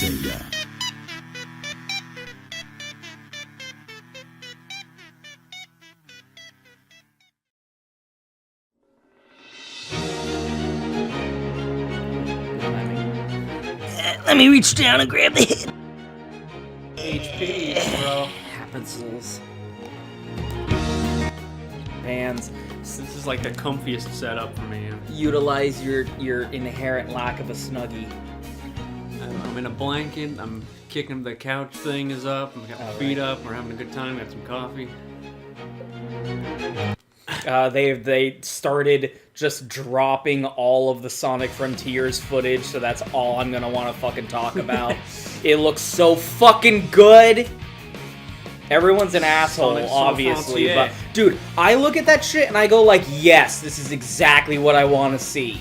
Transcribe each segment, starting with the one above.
Sega. Let me reach down and grab the hit. HP, bro. Pencils. Bands. This is like the comfiest setup for me. Utilize your inherent lack of a snuggie. I'm in a blanket. I'm kicking the couch thing is up. I've got my feet up. We're having a good time. Got some coffee. They started just dropping all of the Sonic Frontiers footage, so that's all I'm gonna want to fucking talk about. It looks so fucking good. Everyone's an asshole, Sonic obviously, Frontier. but dude, I look at that shit and I go like, yes, this is exactly what I want to see.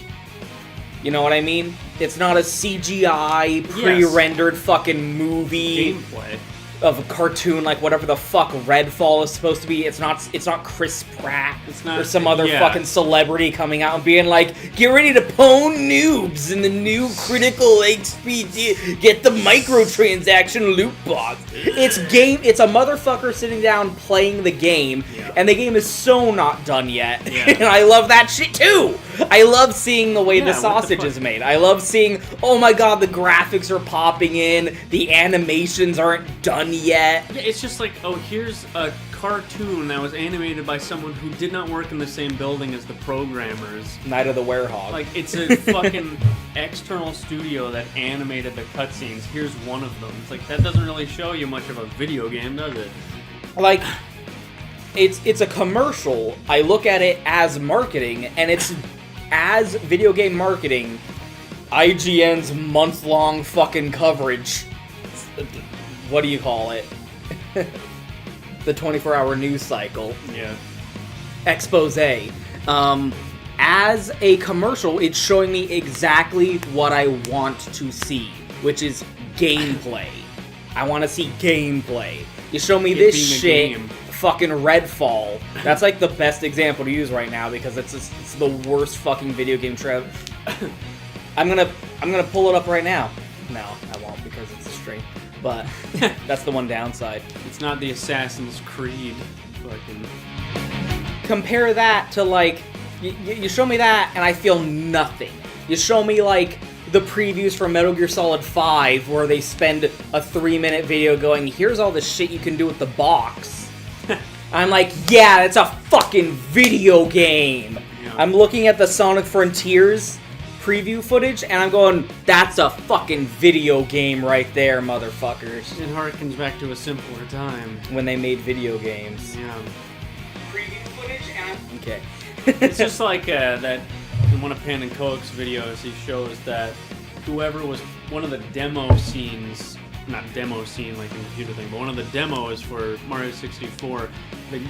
You know what I mean? It's not a CGI, pre-rendered fucking movie Gameplay. of a cartoon like whatever the fuck Redfall is supposed to be. It's not Chris Pratt or some other fucking celebrity coming out and being like, get ready to pwn noobs in the new critical XP, get the microtransaction loot box. It's a motherfucker sitting down playing the game, and the game is so not done yet. And I love that shit too. I love seeing the way the sausage is made. I love seeing, oh my god, the graphics are popping in, the animations aren't done yet. Yeah, it's just like, oh, here's a cartoon that was animated by someone who did not work in the same building as the programmers. Night of the Werehog. Like, it's a fucking external studio that animated the cutscenes. Here's one of them. It's like, that doesn't really show you much of a video game, does it? Like, it's a commercial. I look at it as marketing, and it's as video game marketing, IGN's month-long fucking coverage. What do you call it? The 24-hour news cycle. Yeah. Expose. As a commercial, it's showing me exactly what I want to see, which is gameplay. I want to see gameplay. You show me this shit, fucking Redfall. That's like the best example to use right now because it's the worst fucking video game trailer. I'm gonna pull it up right now. No, I won't because it's a stream. But that's the one downside. It's not the Assassin's Creed fucking... Compare that to, like, you show me that and I feel nothing. You show me, like, the previews for Metal Gear Solid 5 where they spend a 3-minute video going, here's all the shit you can do with the box. I'm like, yeah, it's a fucking video game. Yeah. I'm looking at the Sonic Frontiers preview footage, and I'm going, that's a fucking video game right there, motherfuckers. It harkens back to a simpler time. When they made video games. Yeah. Preview footage, and okay. It's just like that, in one of Pan and Coke's videos, he shows that whoever was one of the demo scenes, not demo scene like in the computer thing, but one of the demos for Mario 64,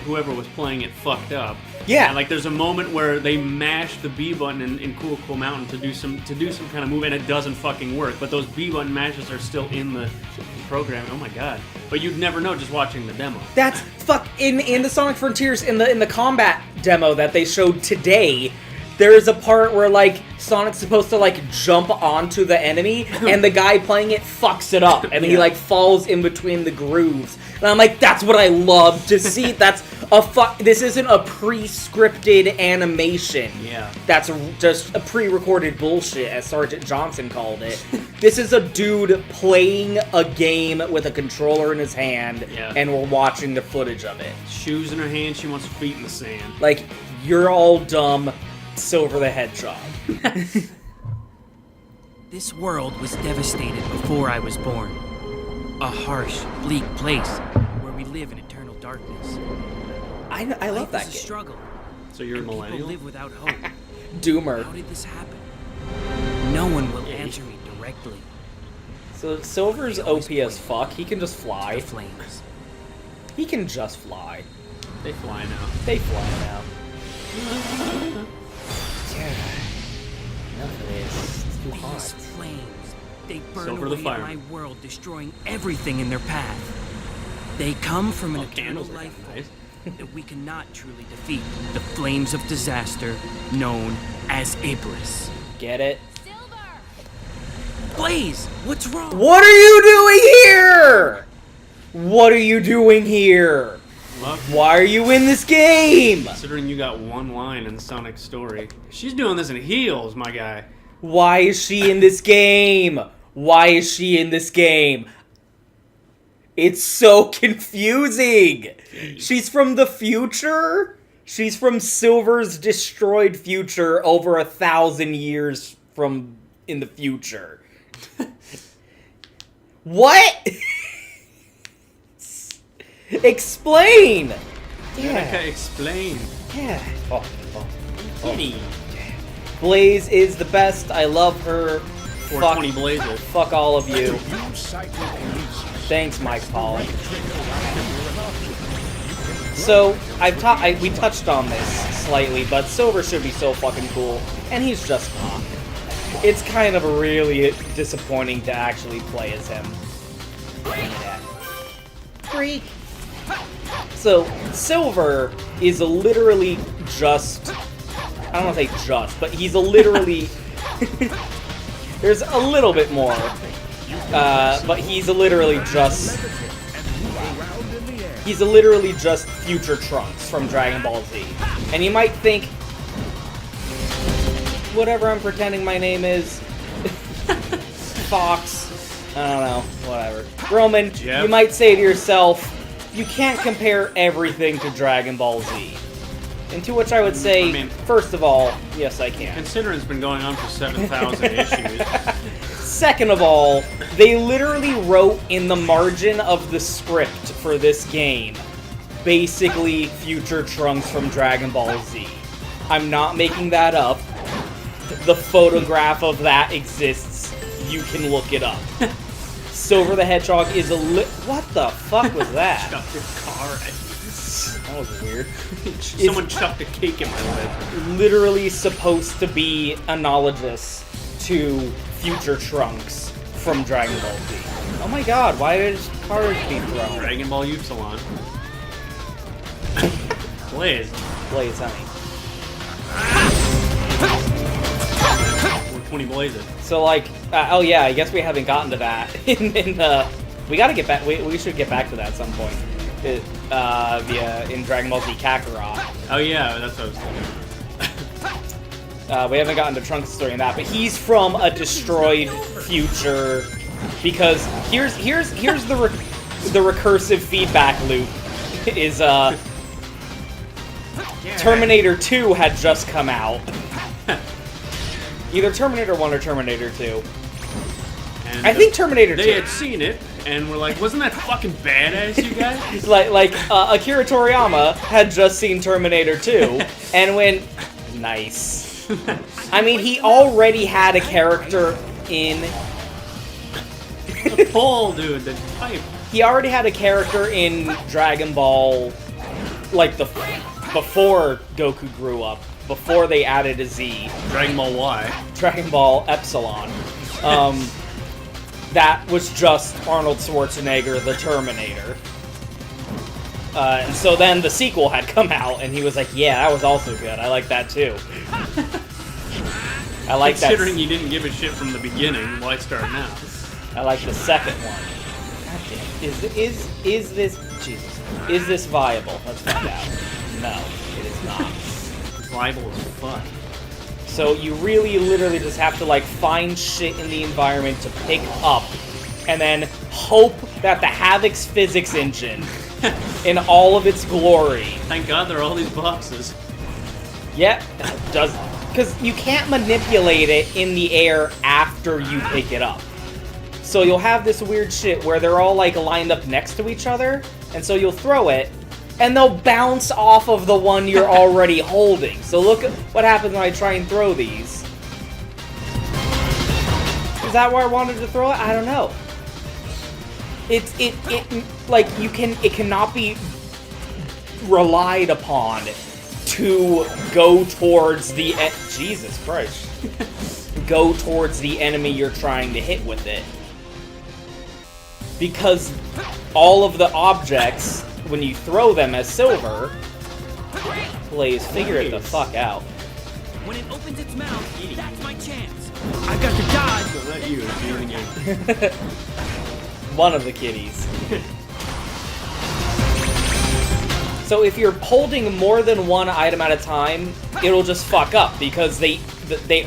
whoever was playing it fucked up. Yeah. And like there's a moment where they mash the B button in Cool Cool Mountain to do some kind of move, and it doesn't fucking work. But those B button mashes are still in the program. Oh my god! But you'd never know just watching the demo. That's in the Sonic Frontiers in the combat demo that they showed today. There is a part where, like, Sonic's supposed to, like, jump onto the enemy, and the guy playing it fucks it up, and he, like, falls in between the grooves. And I'm like, that's what I love to see. This isn't a pre-scripted animation. Yeah. That's just a pre-recorded bullshit, as Sergeant Johnson called it. This is a dude playing a game with a controller in his hand, and we're watching the footage of it. Shoes in her hand, she wants feet in the sand. Like, you're all dumb. Silver the Hedgehog. This world was devastated before I was born. A harsh, bleak place where we live in eternal darkness. I love that game. Struggle. So you're a millennial? People live without hope. Doomer. How did this happen? No one will answer me directly. So Silver's OP as fuck. He can just fly. Flames. He can just fly. They fly now. They fly now. Enough of this. It's too hot. These flames, they burn Silver away the fire. my world, destroying everything in their path. They come from an eternal life form that we cannot truly defeat. The flames of disaster known as Iblis. Get it? Blaze, what's wrong? What are you doing here? What are you doing here? Look, Why are you in this game? considering you got one line in Sonic's story. She's doing this in heels, my guy. Why is she in this game? Why is she in this game? It's so confusing. She's from the future? She's from Silver's destroyed future over 1,000 years from in the future. What? Explain! Danica, explain. Yeah. Oh. Kitty. Blaze is the best. I love her. 420 Blazer. Fuck all of you. Thanks, Mike Pollock. So, we touched on this slightly, but Silver should be so fucking cool, and he's just not. It's kind of really disappointing to actually play as him. Yeah. Freak. So, Silver is literally just... I don't want to say just, but he's literally... There's a little bit more. But he's literally just... He's literally just future Trunks from Dragon Ball Z. And you might think... Whatever I'm pretending my name is... Fox... I don't know, whatever. Roman, Jeff. You might say to yourself, you can't compare everything to Dragon Ball Z. And to which I would say, first of all, yes I can. Considering it's been going on for 7,000 issues. Second of all, they literally wrote in the margin of the script for this game, basically future Trunks from Dragon Ball Z. I'm not making that up. The photograph of that exists. You can look it up. Silver the Hedgehog is what the fuck was that? Chucked a car at That was weird. Someone chucked a cake in my lip. Literally supposed to be analogous to future Trunks from Dragon Ball Z. Oh my god, why did cars be thrown? Dragon Ball Youth Salon. Blaze. Blaze, honey. 420 Blazer. So like, oh yeah, I guess we haven't gotten to that. We gotta get back. We should get back to that at some point. In Dragon Ball Z Kakarot. Oh yeah, that's what I was thinking. We haven't gotten to Trunks' story in that, but he's from a destroyed future. Because here's the recursive feedback loop is Terminator 2 had just come out. Either Terminator 1 or Terminator 2. And I think Terminator 2. They had seen it, and were like, wasn't that fucking badass, you guys? Akira Toriyama had just seen Terminator 2, and went, nice. I mean, he already had a character in... The pole, dude, the pipe. He already had a character in Dragon Ball, like, before Goku grew up, before they added a Z. Dragon Ball Y. Dragon Ball Epsilon. That was just Arnold Schwarzenegger, the Terminator. And so then the sequel had come out, and he was like, yeah, that was also good. I like that too. I like that. Considering you didn't give a shit from the beginning, why start now? I like the second one. God damn. Is this... Jesus. Is this viable? Let's find out. No, it is not. Viable as fuck. So you really literally just have to like find shit in the environment to pick up and then hope that the Havoc's physics engine in all of its glory. Thank God there are all these boxes. Yep, does because you can't manipulate it in the air after you pick it up. So you'll have this weird shit where they're all like lined up next to each other, and so you'll throw it and they'll bounce off of the one you're already holding. So look at what happens when I try and throw these. Is that where I wanted to throw it? I don't know. It cannot be relied upon to go towards the Jesus Christ. Go towards the enemy you're trying to hit with it. Because all of the objects, when you throw them as silver, Blaze, figure it the fuck out. When it opens its mouth, that's my chance. I've got to dodge at you. It's you in the game. One of the kitties. So if you're holding more than one item at a time, it'll just fuck up because they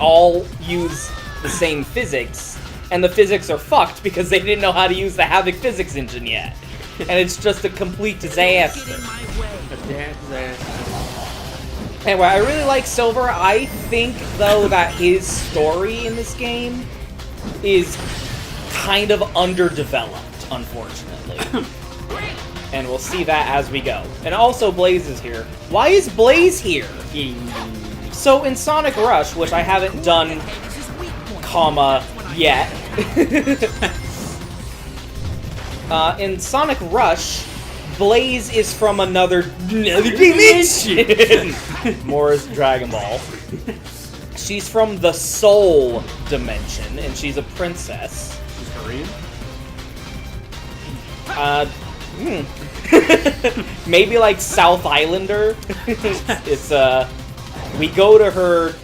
all use the same physics, and the physics are fucked because they didn't know how to use the Havoc physics engine yet. And it's just a complete disaster. A disaster. Anyway, I really like Silver. I think, though, that his story in this game is kind of underdeveloped, unfortunately. And we'll see that as we go. And also, Blaze is here. Why is Blaze here? So, in Sonic Rush, which I haven't done, yet. In Sonic Rush, Blaze is from another dimension! More is Dragon Ball. She's from the Soul Dimension, and she's a princess. She's Korean? Maybe like South Islander. It's we go to her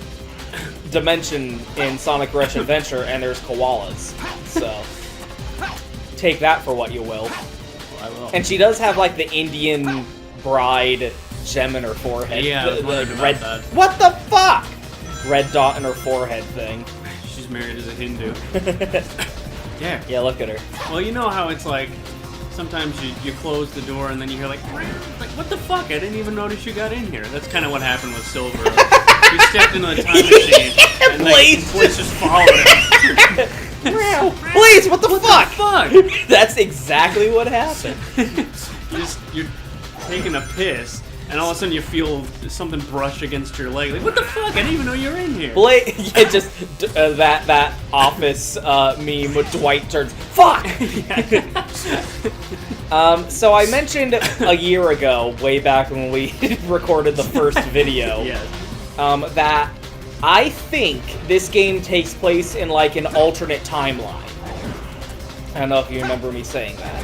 dimension in Sonic Rush Adventure, and there's koalas. So take that for what you will. I will. And she does have like the Indian bride gem in her forehead. Yeah, I was wondering about red. that. What the fuck? Red dot in her forehead thing. She's married as a Hindu. Yeah. Yeah, look at her. Well, you know how it's like, sometimes you close the door and then you hear like, what the fuck? I didn't even notice you got in here. That's kind of what happened with Silver. He stepped into the time machine and Blaze just followed him. Blaze, what the fuck? Fuck! That's exactly what happened. You're taking a piss, and all of a sudden you feel something brush against your leg. Like, what the fuck? I didn't even know you were in here. Blaze, yeah, just that Office meme with Dwight turns. Fuck. So I mentioned a year ago, way back when we recorded the first video, Yes. that I think this game takes place in like an alternate timeline. I don't know if you remember me saying that.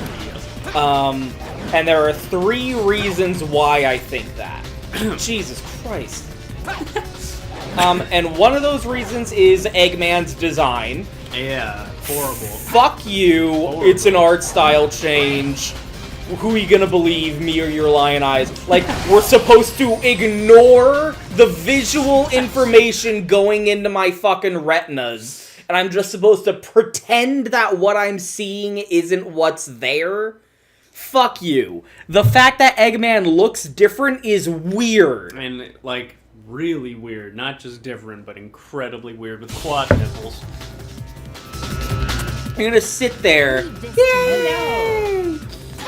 And there are 3 reasons why I think that. Jesus Christ. And one of those reasons is Eggman's design. Yeah, horrible. Fuck you, Horrible. It's an art style change. Who are you gonna believe, me or your lion eyes? Like, we're supposed to ignore the visual information going into my fucking retinas, and I'm just supposed to pretend that what I'm seeing isn't what's there? Fuck you. The fact that Eggman looks different is weird. And, like, really weird. Not just different, but incredibly weird with quad nipples. You're gonna sit there. Yay!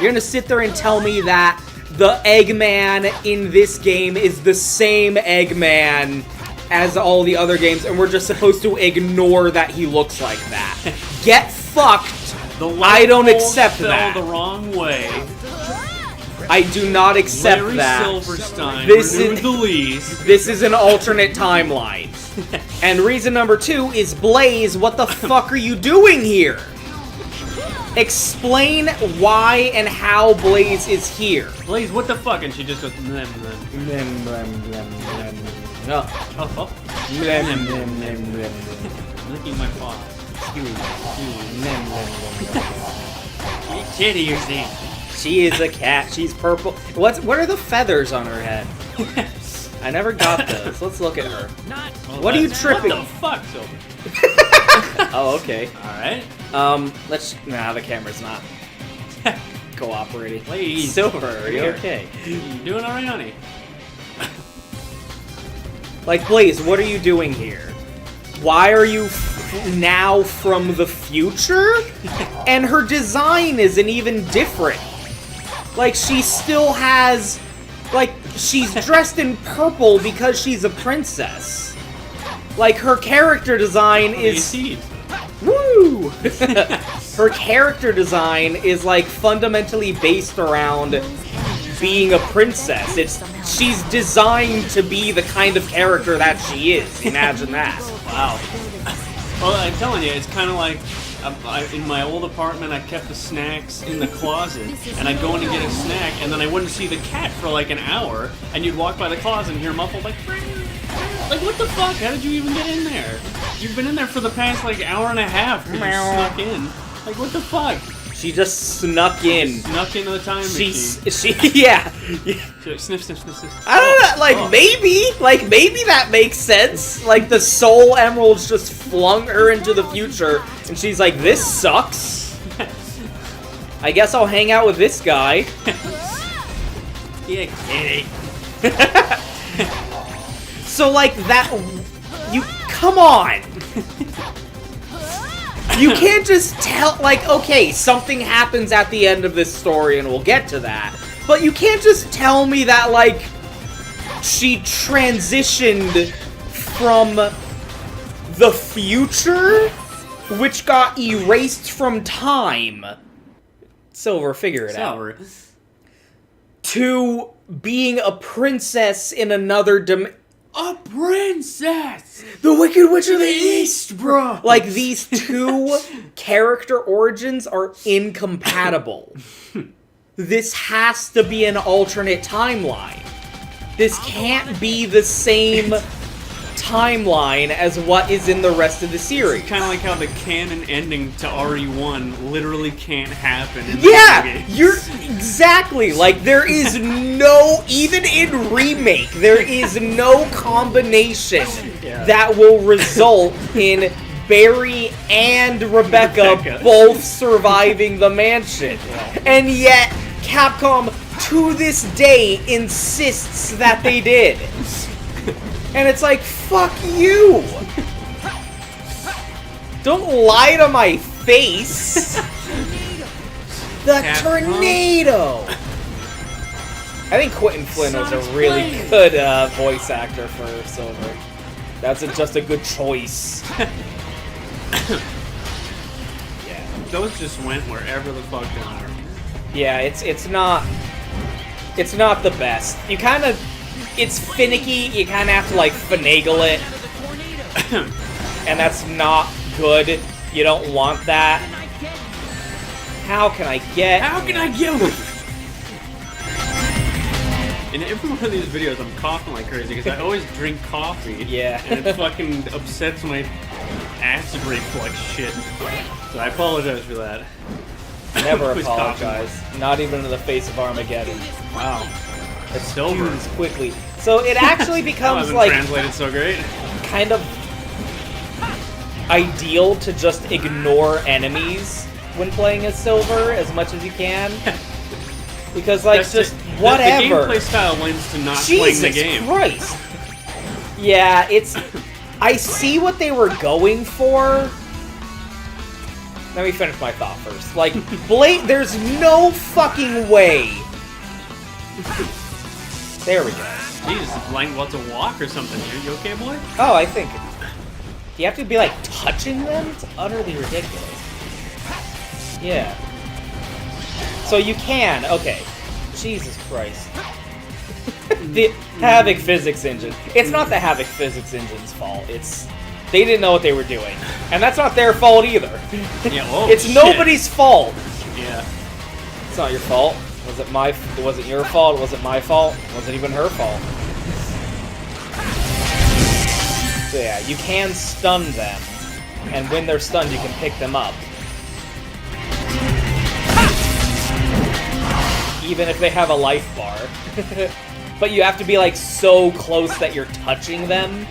You're gonna sit there and tell me that the Eggman in this game is the same Eggman as all the other games, and we're just supposed to ignore that he looks like that. Get fucked. I don't accept that. The wrong way. I do not accept Larry that. Silverstein This renewed is- the lease. This is an alternate timeline. And reason number 2 is Blaze, what the fuck are you doing here? Explain why and how Blaze is here. Blaze, what the fuck? And she just goes, blem, blem. No. Oh, licking my paw. Kitty, you're saying. She is a cat. She's purple. What are the feathers on her head? I never got those. Let's look at her. What are you tripping? What the fuck, Silver? Oh, okay. Alright. Nah, the camera's not cooperating. Please. Silver, are you Here. okay? You doing alright, honey? Like, Blaze, what are you doing here? Why are you now from the future? And her design isn't even different. Like, she still has... Like, she's dressed in purple because she's a princess. Like, her character design is... Woo! Her character design is, like, fundamentally based around being a princess. She's designed to be the kind of character that she is. Imagine that. Wow. Well, I'm telling you, it's kind of like in my old apartment, I kept the snacks in the closet, and I'd go in and get a snack, and then I wouldn't see the cat for like an hour, and you'd walk by the closet and hear muffled like, Like, what the fuck? How did you even get in there? You've been in there for the past, like, hour and a half because you snuck in. Like, what the fuck? She just snuck in. Snuck into the time machine. Yeah. She like, sniff, sniff, sniff, sniff. I don't know, maybe that makes sense. Like, the soul emeralds just flung her into the future, and she's like, this sucks. I guess I'll hang out with this guy. Yeah, kitty. So, like, come on! You can't just tell, like, okay, something happens at the end of this story and we'll get to that. But you can't just tell me that, like, she transitioned from the future, which got erased from time. Silver, figure it out. To being a princess in another A princess! The Wicked Witch of the East, bro! Like, these two character origins are incompatible. This has to be an alternate timeline. This can't be the same timeline as what is in the rest of the series. It's kind of like how the canon ending to RE1 literally can't happen in you're exactly, like, there is no, even in remake, there is no combination that will result in Barry and Rebecca both surviving the mansion. And yet Capcom to this day insists that they did. And it's like, fuck you! Don't lie to my face! The tornado! I think Quentin Flynn was a really good voice actor for Silver. That's just a good choice. Yeah, those just went wherever the fuck they are. Yeah, it's not the best. You kind of... It's finicky, you kind of have to, like, finagle it. And that's not good. You don't want that. How can I get... In every one of these videos, I'm coughing like crazy because I always drink coffee. Yeah. And it fucking upsets my acid reflux shit. So I apologize for that. Never apologize. Not even in the face of Armageddon. Wow. It's Silver. quickly. So it actually becomes that like translated so great. Kind of ideal to just ignore enemies when playing as Silver as much as you can. Because like just whatever. The gameplay style lends to not playing the game. Jesus Christ. Yeah, it's I see what they were going for. Let me finish my thought first. Like, there's no fucking way. There we go. Jesus, Lang wants to walk or something. You okay, boy? Oh, I think. Do you have to be, like, touching them? It's utterly ridiculous. Yeah. So you can. Okay. Jesus Christ. The Havoc Physics Engine. It's not the Havoc Physics Engine's fault. It's... They didn't know what they were doing. And that's not their fault either. Yeah, oh, it's nobody's fault. Yeah. It's not your fault. Was it your fault? Was it my fault? Was it even her fault? So yeah, you can stun them. And when they're stunned, you can pick them up. Even if they have a life bar. But you have to be like so close that you're touching them.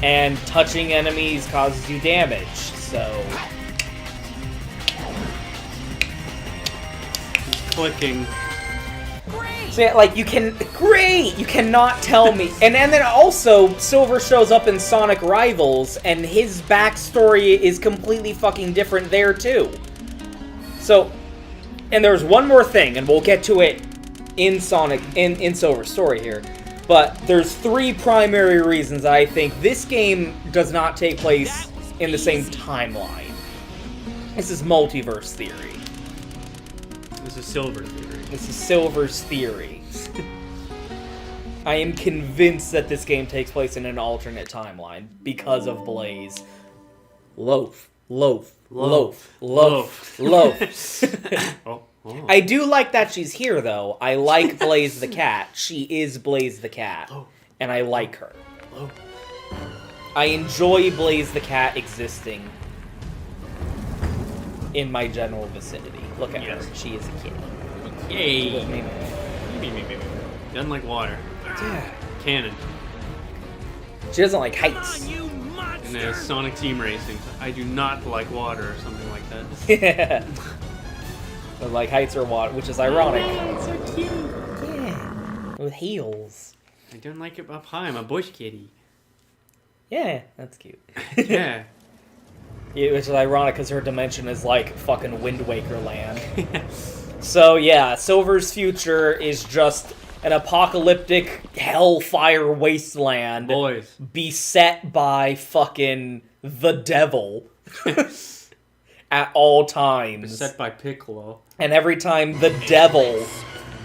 And touching enemies causes you damage, so... Clicking. So yeah, like, you can... Great! You cannot tell me... And then also, Silver shows up in Sonic Rivals, and his backstory is completely fucking different there, too. So... And there's one more thing, and we'll get to it in Silver's story here. But there's three primary reasons I think this game does not take place in the same timeline. This is multiverse theory. This is Silver theory. This is Silver's theory. I am convinced that this game takes place in an alternate timeline because of Blaze. Loaf. Oh. I do like that she's here, though. I like Blaze the cat. She is Blaze the cat. And I like her. I enjoy Blaze the cat existing in my general vicinity. Look at her. She is a kitty. Yay! Doesn't like water. Yeah. Cannon. She doesn't like heights. And there's Sonic Team Racing. I do not like water or something like that. Yeah. But like heights or water, which is ironic. Oh, it's so cute. Yeah. With heels. I don't like it up high. I'm a bush kitty. Yeah, that's cute. Yeah. Yeah, which is ironic because her dimension is like fucking Wind Waker land. So yeah, Silver's future is just an apocalyptic hellfire wasteland. Boys. Beset by fucking the devil at all times. Beset by Piccolo. And every time the devil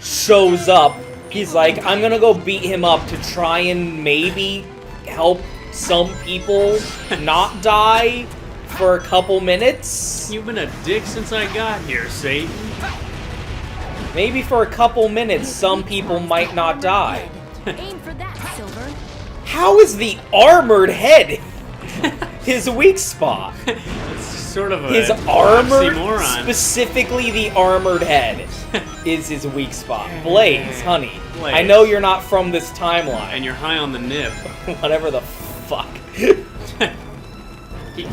shows up, he's like, I'm gonna go beat him up to try and maybe help some people not die for a couple minutes. You've been a dick since I got here, Satan. Maybe for a couple minutes, some people might not die. Aim for that, Silver. How is the armored head his weak spot? It's sort of a His armored, oxymoron. specifically the armored head, is his weak spot. Blaze, honey, Blaze. I know you're not from this timeline. And you're high on the nip. Whatever the fuck.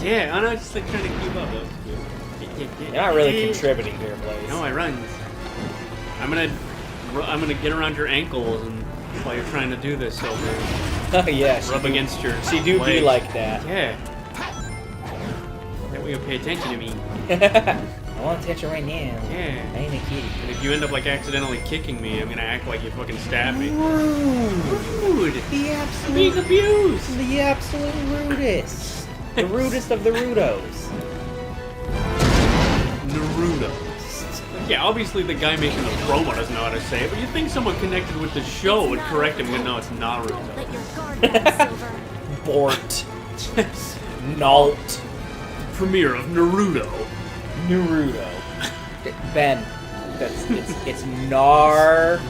Yeah, I know, just like trying to keep up. You're not really contributing here, Blaze. No, I run. I'm gonna get around your ankles and while you're trying to do this, Silver. Oh yeah, Rub against your she do be legs. like that. Yeah. That way you'll pay attention to me. I want attention right now. Yeah. I ain't a kitty. And if you end up like accidentally kicking me, I'm gonna act like you fucking stabbed me. Rude. The absolute. Being abused. The absolute rudest. The rudest of the rudos. Naruto. Yeah, obviously the guy making the promo doesn't know how to say it, but you think someone connected with the show would correct him and no, it's Naruto. Let your guard down, Silver. Bort. Nalt. Premiere of Naruto. Naruto. Ben. It's Naruto.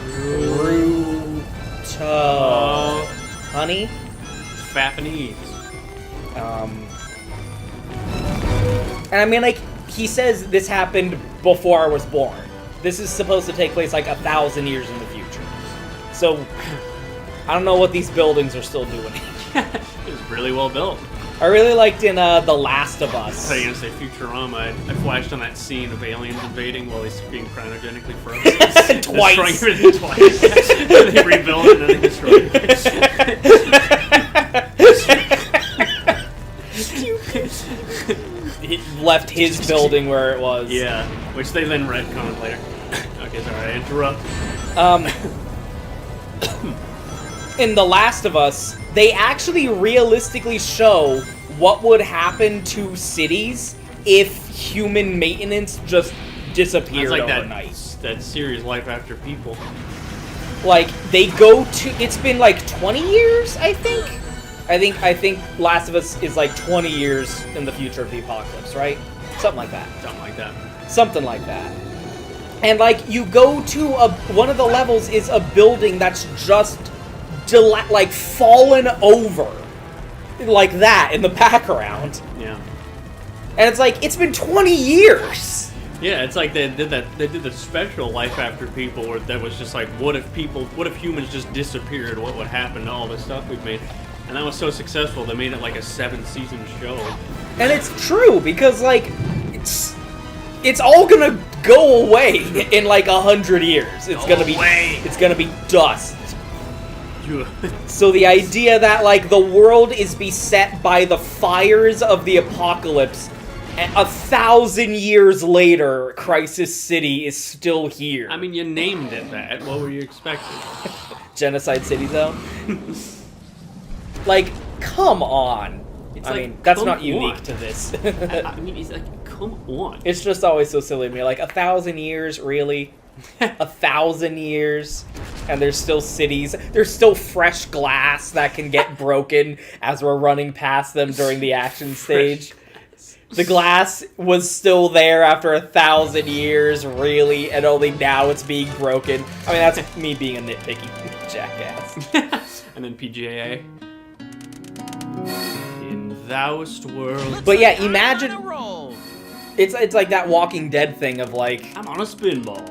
Honey? Fappanese. And I mean, like, he says this happened before I was born. This is supposed to take place like 1,000 years in the future. So, I don't know what these buildings are still doing. It was really well built. I really liked in The Last of I Us. thought you were gonna say Futurama. I flashed on that scene of aliens invading while he's being cryogenically frozen. Twice. Destroying everything twice. They rebuild it and then they destroy it. He left his building where it was. Yeah, which they then retconned later. Okay, sorry, I interrupt. In The Last of Us, they actually realistically show what would happen to cities if human maintenance just disappeared It's like overnight. that series Life After People. Like, they go to... It's been like 20 years, I think? I think Last of Us is like 20 years in the future of the apocalypse, right? Something like that. Something like that. Something like that. And like, you go to one of the levels is a building that's just like fallen over, like that in the background. Yeah. And it's like, it's been 20 years. Yeah, it's like they did the special Life After People where that was just like, what if humans just disappeared? What would happen to all the stuff we've made? And that was so successful, they made it like a 7-season show. And it's true, because like, it's all gonna go away in like 100 years. It's gonna be dust. So the idea that like the world is beset by the fires of the apocalypse, and 1,000 years later, Crisis City is still here. I mean, you named it that. What were you expecting? Genocide City Zone? Like, come on. It's I like, mean, that's come not unique on. to this. I mean, it's like, come on. It's just always so silly to me. Like, 1,000 years, really? 1,000 years, and there's still cities. There's still fresh glass that can get broken as we're running past them during the action stage. The glass was still there after 1,000 years, really, and only now it's being broken. I mean, that's me being a nitpicky jackass. And then PGA. Thou'st worlds. But yeah, I'm on a imagine roll. it's like that Walking Dead thing of like I'm on a spinball.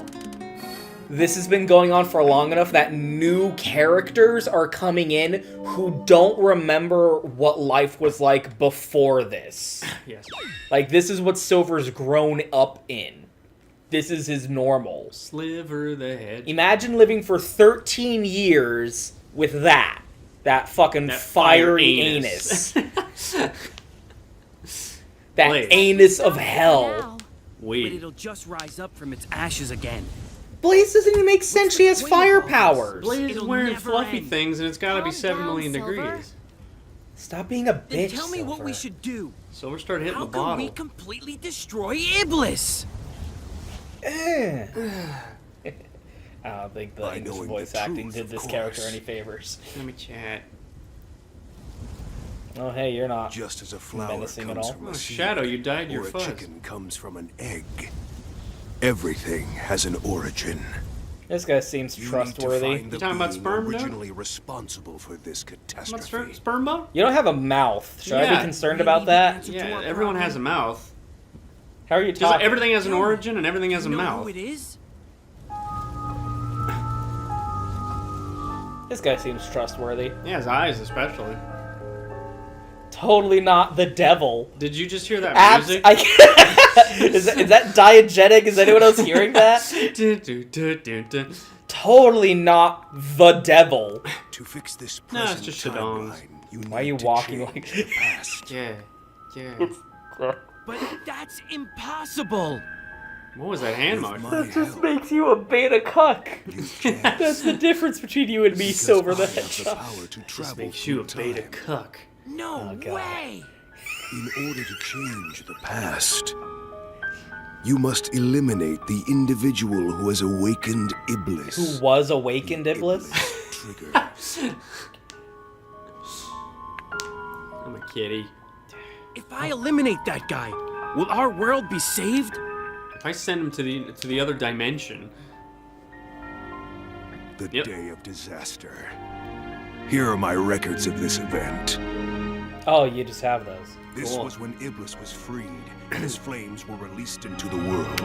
this has been going on for long enough that new characters are coming in who don't remember what life was like before this. Yes. Like, this is what Silver's grown up in. This is his normal. Sliver the head. Imagine living for 13 years with that. That fucking That fiery fire anus. that Blaze. anus of hell. Now. But Wait. it'll just rise up from its ashes again. Blaze doesn't even make sense. She has point fire of all this? powers. Blaze is It'll wearing never fluffy end. things, and it's gotta be Calm 7 down, million Silver. degrees. Stop being a Then bitch, tell me what we Silver. should do. Silver started hitting How the can bottle. we completely destroy Iblis? I don't think the By English knowing voice the acting truth, did of this character course. any favors. Let me chat. Oh, hey, you're not. Just as a flower Menacing at comes all. from Oh, a seed, Shadow, you dyed your or a fuzz. chicken comes from an egg. Everything has an origin. This guy seems You trustworthy. Need to find the You talking about being sperm, dude? originally responsible for this catastrophe. Sperm bone? You don't have a mouth. Should I Yeah. be concerned about that? Yeah, everyone has a mouth. How are you Just talking? everything has an origin and everything has a You know mouth. who it is? This guy seems trustworthy. Yeah, his eyes especially. Totally not the devil. Did you just hear that Abs- music? is that diegetic? Is anyone else hearing that? Totally not the devil. To fix this No, it's present just Shadongs. timeline, you Why are need you to walking change like- the past. Yeah, yeah. But that's impossible. What was that hand With motion? my help, Makes you a beta cuck. you can. That's the difference between you and me, Because Silver the I have the Hedgehog. power to This travel makes you a through beta time. cuck. No Oh, God. way. In order to change the past, you must eliminate the individual who has awakened Iblis. Who was awakened, Iblis? Trigger. I'm a kitty. If I eliminate that guy, will our world be saved? If I send him to the other dimension, The Yep. day of disaster. Here are my records of this event. Oh, you just have those. This Cool. was when Iblis was freed and his flames were released into the world.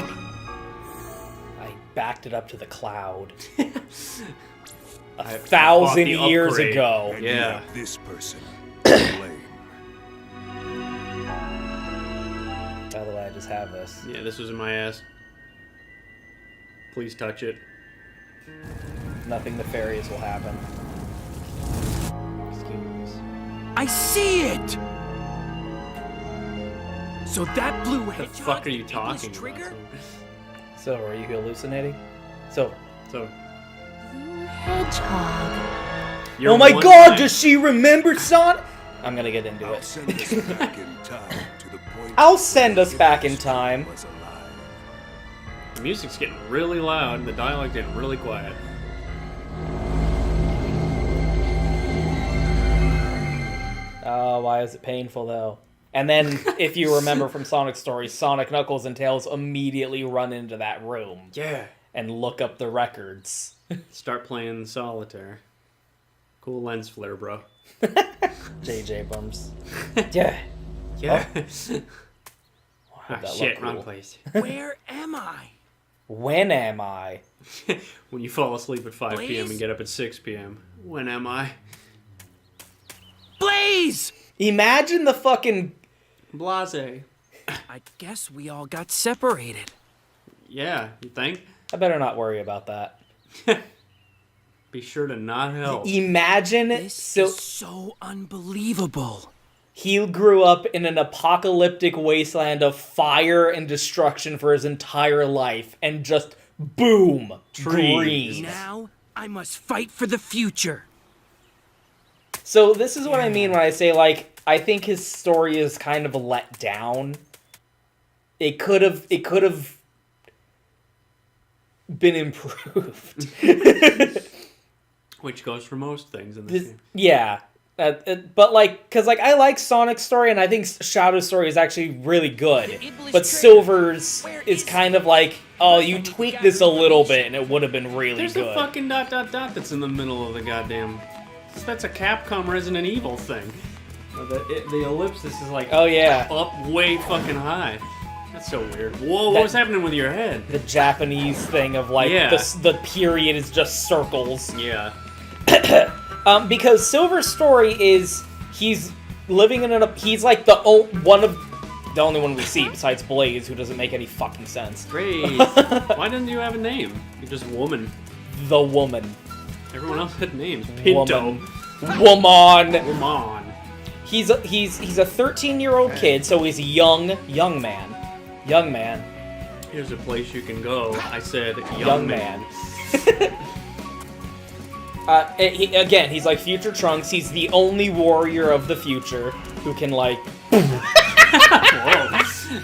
I backed it up to the cloud. I 1,000 bought the years upgrade. ago. And you Yeah. have this person to blame. By the way, I just have this. Yeah, this was in my ass. Please touch it. Nothing nefarious will happen. Excuse. I see it. So that blue What the hedgehog fuck are you Iblis talking trigger? about? Silver, are you hallucinating? Silver. So, Blue hedgehog. you're Oh my one god, thing. does she remember Sonic? I'm gonna get into I'll it. send us back in time to the point I'll send us where back in Iblis time. was alive. The music's getting really loud, the dialogue getting really quiet. Oh, why is it painful though? And then, if you remember from Sonic Stories, Sonic, Knuckles, and Tails immediately run into that room Yeah. and look up the records. Start playing solitaire. Cool lens flare, bro. J.J. Bums. Yeah. Yeah. How'd Ah, that shit, look wrong cool? place. Where am I? When am I? When you fall asleep at 5 p.m. Blaze? and get up at 6 p.m. When am I? Blaze! Imagine the fucking... Blase. I guess we all got separated. Yeah, you think? I better not worry about that. Be sure to not help. Imagine This is so unbelievable. he grew up in an apocalyptic wasteland of fire and destruction for his entire life, and just boom, Trees. green. Now I must fight for the future. So this is what I mean when I say, like, I think his story is kind of let down. It could have been improved. Which goes for most things in this game. Yeah. But, like, because, like, I like Sonic's story, and I think Shadow's story is actually really good. Iblis But trigger. Silver's Where is is kind of like, oh, you tweak this a little bit, and it would have been really There's good. a fucking ... that's in the middle of the goddamn... That's a Capcom Resident Evil thing. The ellipsis is like Oh yeah, up way fucking high. That's so weird. Whoa, what was happening with your head? the Japanese thing of like Yeah. the period is just circles. Yeah. Because Silver's story is he's living in he's like the only one we see besides Blaze, who doesn't make any fucking sense. Great. Why didn't you have a name? You're just woman. The woman. Everyone else had names. Pinto. Woman. Come on. He's a 13-year-old kid, so he's a young man. Young man. Here's a place you can go. I said Young man. Again, he's like future Trunks. He's the only warrior of the future who can like. Whoa.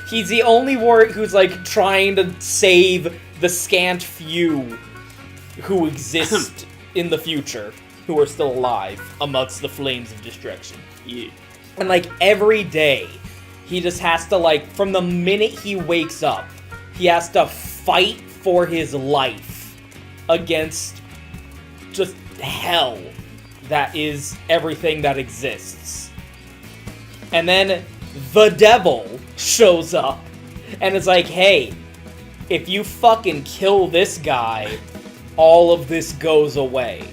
He's the only warrior who's like trying to save the scant few who exist in the future, who are still alive amongst the flames of destruction. Yeah. And like every day, he just has to like, from the minute he wakes up, he has to fight for his life against just hell that is everything that exists. And then the devil shows up and is like, hey, if you fucking kill this guy, all of this goes away.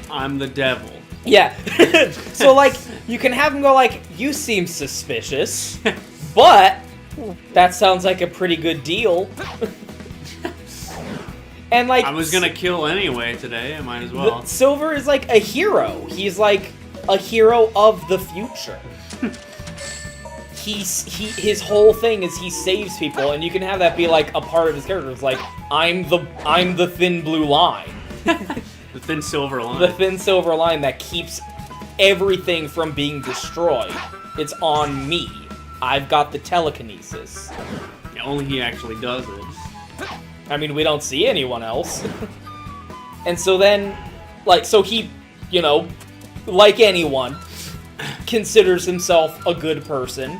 I'm the devil. Yeah. So, like, you can have him go like, you seem suspicious, but that sounds like a pretty good deal. And, like... I was gonna kill anyway today, I might as well. Silver is, like, a hero. He's, like, a hero of the future. His whole thing is he saves people, and you can have that be, like, a part of his character. It's like, I'm the thin blue line. The thin silver line. The thin silver line that keeps everything from being destroyed. It's on me. I've got the telekinesis. Yeah, only he actually does it. I mean, we don't see anyone else. And so then, like, so he, you know, like anyone, considers himself a good person.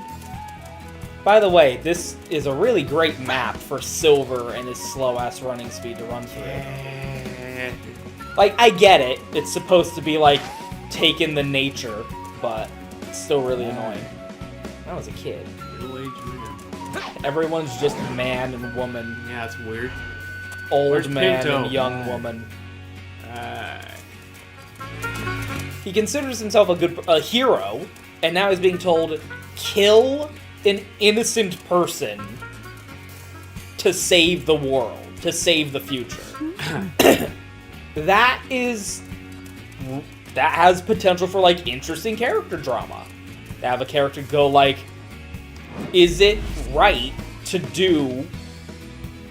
By the way, this is a really great map for Silver and his slow-ass running speed to run through. Like, I get it. It's supposed to be, like, taking the nature, but it's still really annoying. When I was a kid. Middle-aged man. Everyone's just man and woman. Yeah, it's weird. Old Where's man Pinto? and young woman. He considers himself a hero, and now he's being told, kill an innocent person to save the world, to save the future. That has potential for, like, interesting character drama. To have a character go, like, is it right to do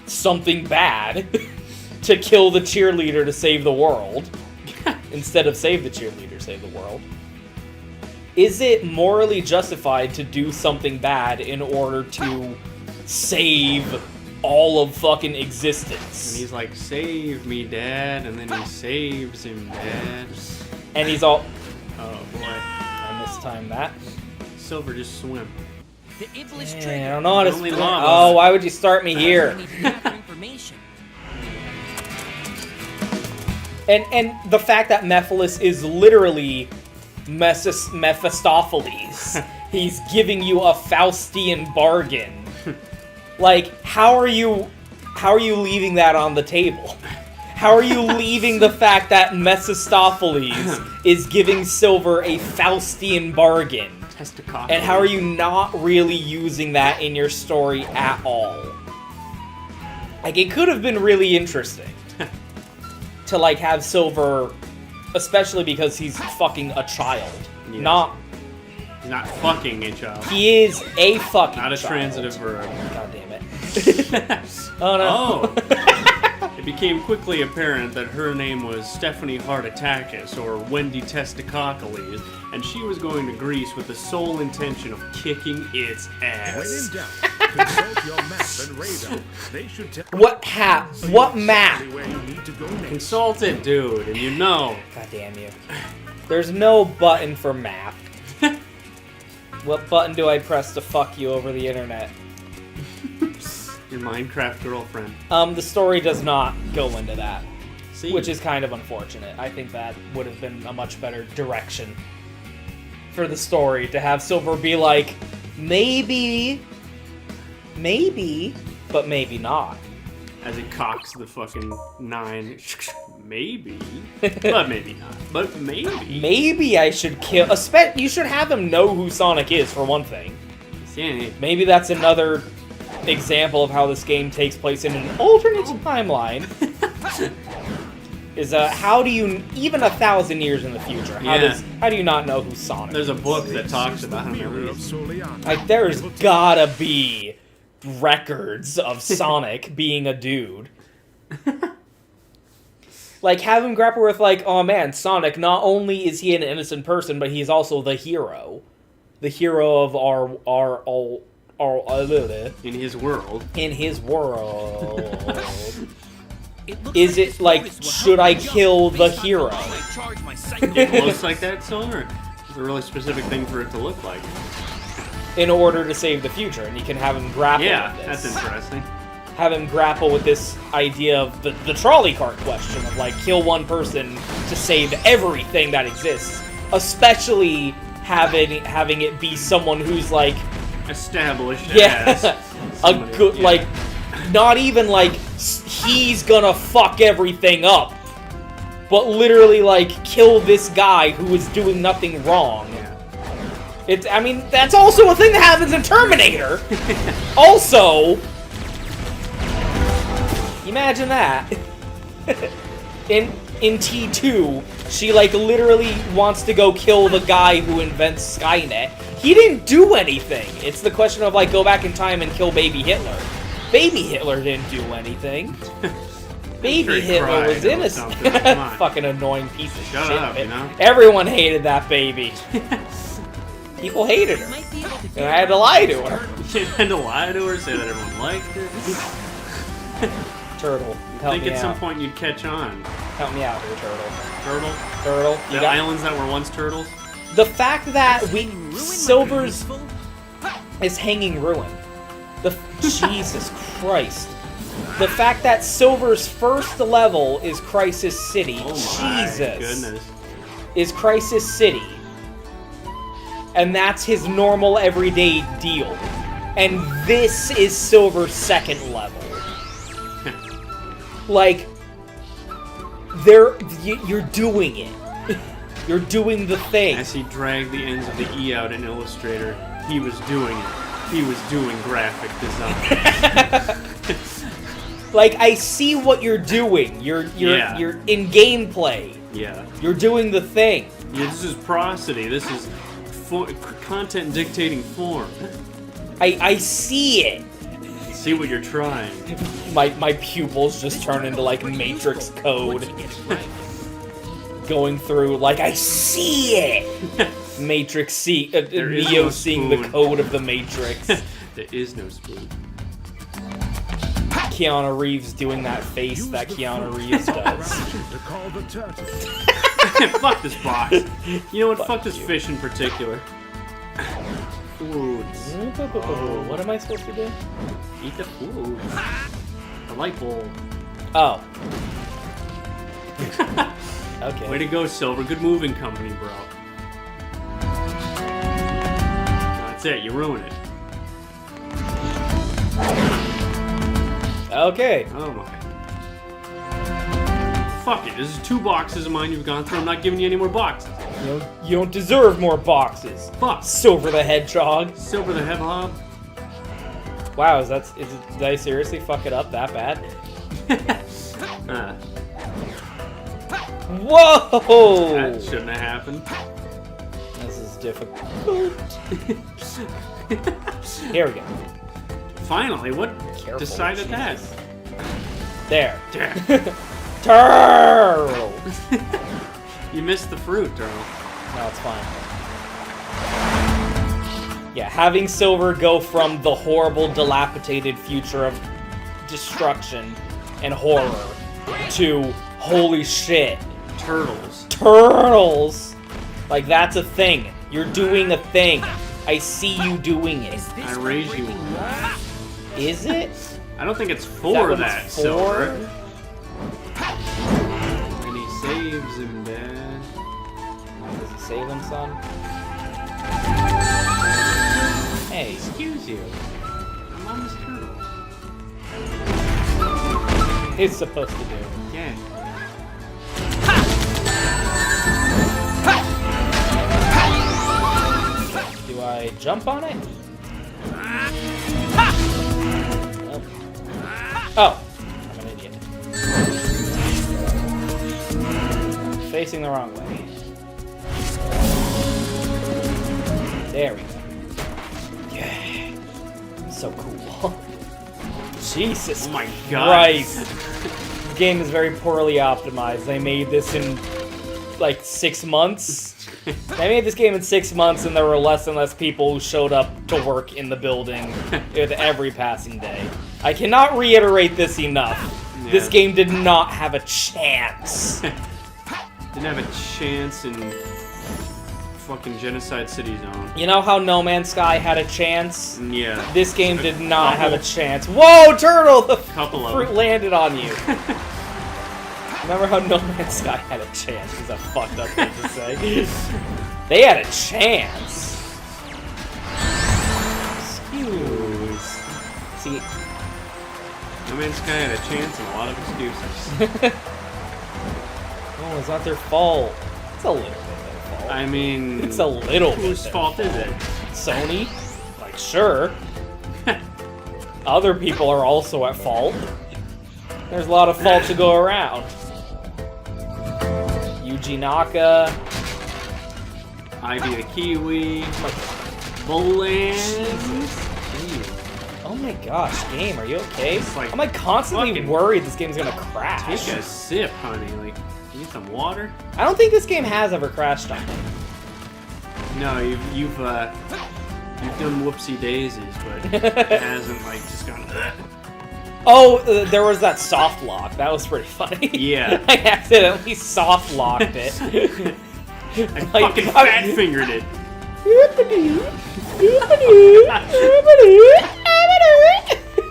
something bad to kill the cheerleader to save the world instead of save the cheerleader, save the world? Is it morally justified to do something bad in order to save all of fucking existence? And he's like, save me, Dad, and then he saves him, Dad. And he's all... Oh, boy. I mistimed that. Silver, just swim. The Iblis I trigger. don't know how to... Only lava. Oh, why would you start me here? We need enough information. And the fact that Mephiles is literally Mephistopheles. He's giving you a Faustian bargain. Like, how are you leaving that on the table? How are you leaving the fact that Mephistopheles is giving Silver a Faustian bargain? Testicock. And how are you not really using that in your story at all? Like, it could have been really interesting to, like, have Silver, especially because he's fucking a child. Yes. He's not fucking a child. He is a fucking Not a child. transitive verb. God damn it. Oh, no. Oh! It became quickly apparent that her name was Stephanie Hartatakis, or Wendy Testicockles, and she was going to Greece with the sole intention of kicking its When in ass. doubt, consult your map and radar. They should tell What map? you where you need to go next. Consult it, dude, and you know. God damn you. There's no button for map. What button do I press to fuck you over the internet? Your Minecraft girlfriend. The story does not go into that. See. Which is kind of unfortunate. I think that would have been a much better direction for the story, to have Silver be like, maybe, but maybe not. As he cocks the fucking 9. Maybe. But maybe not. But maybe. Maybe I should kill... You should have him know who Sonic is, for one thing. Yeah. Maybe that's another example of how this game takes place in an alternate timeline. Is how do you, even 1,000 years in the future, how do you not know who Sonic There's is? a book that talks about him at least. Like, there's gotta be records of Sonic being a dude. Like, have him grapple with, like, oh man, Sonic, not only is he an innocent person, but he's also the hero. The hero of our In his world. in his world. Is it like, should I kill the hero? It looks like that, Silver. It's a really specific thing for it to look like. In order to save the future, and you can have him grapple with this. That's interesting. Have him grapple with this idea of the trolley cart question of, like, kill one person to save everything that exists. Especially having it be someone who's, like... Established Yeah, as like, not even, like, he's gonna fuck everything up. But literally, like, kill this guy who is doing nothing wrong. I mean, that's also a thing that happens in Terminator. Also... Imagine that. In T2, she, like, literally wants to go kill the guy who invents Skynet. He didn't do anything. It's the question of, like, go back in time and kill baby Hitler. Baby Hitler didn't do anything. Baby Hitler was innocent. Fucking annoying piece of shit. Shut up, you know? Everyone hated that baby. People hated her. And I had to lie to her. You had to lie to her, say that everyone liked her. Turtle, help I think me at out. some point you'd catch on. Help me out here, Turtle. Turtle? You The got... islands that were once turtles? The fact that Silver's is hanging ruin. Jesus Christ. The fact that Silver's first level is Crisis City. Oh my Jesus. goodness. Is Crisis City. And that's his normal everyday deal. And this is Silver's second level. Like, you're doing it. You're doing the thing. As he dragged the ends of the E out in Illustrator, he was doing it. He was doing graphic design. Like, I see what you're doing. You're in gameplay. Yeah. You're doing the thing. Yeah, this is prosody. This is content dictating form. I see it. See what you're trying. My pupils just turn into, like, Matrix code. Going through, like, I see it! Matrix Neo no seeing the spoon. code of the Matrix. There is no spoon. Keanu Reeves doing that face that Keanu Reeves does. Fuck this box. You know what? Fuck this fish in particular. Foods. What am I supposed to do? Eat the food. The light bulb. Oh. Okay. Way to go, Silver. Good moving company, bro. That's it. You ruin it. Okay. Oh my. Fuck it. This is 2 boxes of mine you've gone through. I'm not giving you any more boxes. You don't deserve more boxes. Fuck. Silver the Hedgehog. Silver the Hedgehog. Wow, did I seriously fuck it up that bad? Whoa! That shouldn't have happened. This is difficult. Here we go. Finally, what Careful, decided that? Jesus. There. Damn. Turtle! You missed the fruit, Turtle. No, it's fine. Yeah, having Silver go from the horrible, dilapidated future of destruction and horror to, holy shit, Turtles. turtles! Like, that's a thing. You're doing a thing. I see you doing it. I raise you. Is it? I don't think it's Is for what that, it's Silver. Saves him, Dad. Does he save him, son? Hey. Excuse you. I'm on this turtle. He's supposed to do. Yeah. Do I jump on it? Oh. I'm an idiot. Facing the wrong way. There we go. Yeah. So cool. Jesus Oh my God. Christ. The game is very poorly optimized. They made this in like 6 months. They made this game in 6 months, and there were less and less people who showed up to work in the building with every passing day. I cannot reiterate this enough. Yeah. This game did not have a chance. Didn't have a chance in fucking Genocide City Zone. You know how No Man's Sky had a chance? Yeah. This game did not have a chance. Whoa, turtle! The Couple of fruit them. landed on you. Remember how No Man's Sky had a chance? Is a fucked up thing to say. They had a chance. Excuse. See, No Man's Sky had a chance and a lot of excuses. oh, it's not their fault. It's a little bit their fault. I mean, It's a little bit whose their fault is it? Sony? Like, sure. Other people are also at fault. There's a lot of fault to go around. Yuji Naka. Ivy the Kiwi. Boland. Oh my gosh, game, are you okay? It's like I'm like constantly fucking- worried this game's gonna crash. Take a sip, honey. Like, you need some water? I don't think this game has ever crashed on me. No, you've done whoopsie daisies, but it hasn't like just gone. Oh, there was that soft lock. That was pretty funny. Yeah. I accidentally soft locked it. I fucking fat fingered it.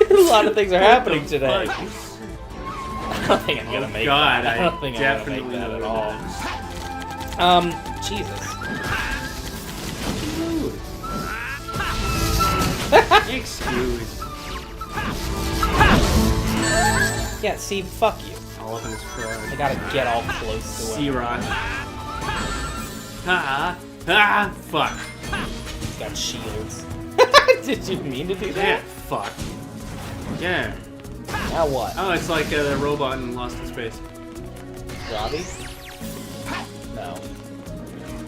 A lot of things are happening today. I don't think I'm gonna Oh make God, that. I don't think I'm definitely gonna make that at know all. that. Jesus. Excuse. Yeah, see, fuck you. All up in his I crowd. gotta get all close to him. C-Rock. Fuck. He's got shields. Did you mean to do Yeah, that? fuck. Yeah. Now what? Oh, it's like a robot in Lost in Space. Robbie? No.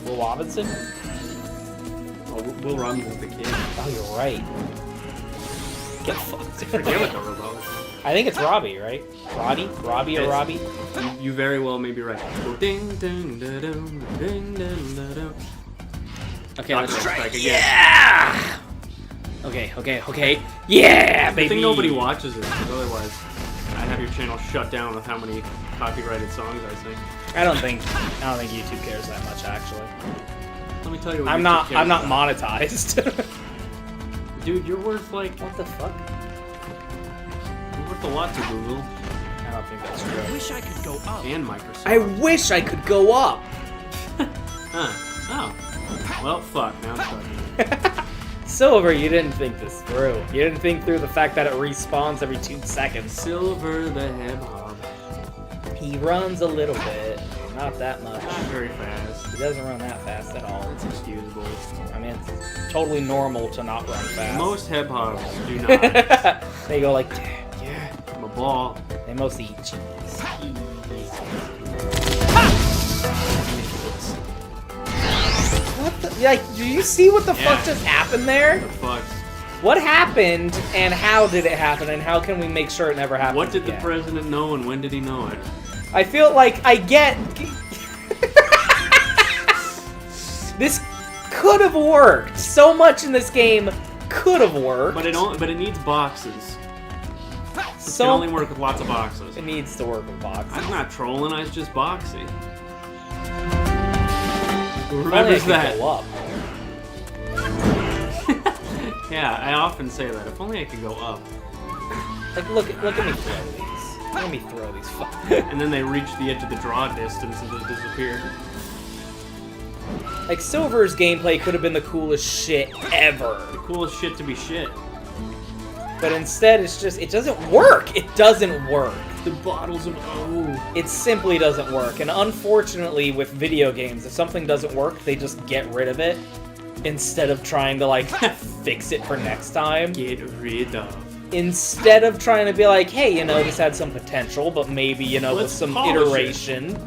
Will Robinson? Oh, Will Robinson's the kid. Oh, you're right. Get fucked. I forget what the robot was. I think it's Robbie, right? Roddy? Robbie or It's- Robbie? You very well may be right. Go ding ding da dum ding ding da dum. Okay, let's Doctor try. Strike again. Yeah! Okay. Yeah, I baby! think nobody watches it, because otherwise I'd have your channel shut down with how many copyrighted songs I sing. I don't think YouTube cares that much, actually. Let me tell you what I'm YouTube not cares about. monetized. Dude, you're worth like, What the fuck? you're worth a lot to Google I don't think that's I true. wish I could go up. and Microsoft. I wish I could go up. Huh. Oh. Well, fuck. Now I'm stuck. Silver, you didn't think this through. You didn't think through the fact that it respawns every 2 seconds. Silver the Hedgehog. He runs a little bit, not that much. Not very fast. He doesn't run that fast at all. It's excusable. I mean, it's totally normal to not run fast. Most hedgehogs do not. They go like, Yeah, I'm a ball. they mostly eat cheese. What the? Like, do you see what the Yeah. fuck just happened there? What the fuck? What happened, and how did it happen, and how can we make sure it never happens What did the again? president know and when did he know it? I feel like I get... This could have worked. So much in this game could have worked. But it needs boxes. It So can only work with lots of boxes. it needs to work with boxes. I'm not trolling, I was just boxy. Who If only I remembers could that? go up. Yeah, I often say that. If only I could go up. Like, look at me throw these. Let me throw these And then they reach the edge of the draw distance and just disappear. Like, Silver's gameplay could have been the coolest shit ever. The coolest shit to be shit. But instead, it's just, it doesn't work. It doesn't work. The bottles of O. It simply doesn't work. And unfortunately, with video games, if something doesn't work, they just get rid of it instead of trying to, like, fix it for next time. Get rid of. Instead of trying to be like, hey, you know, this had some potential, but maybe, you know, with Let's some polish iteration,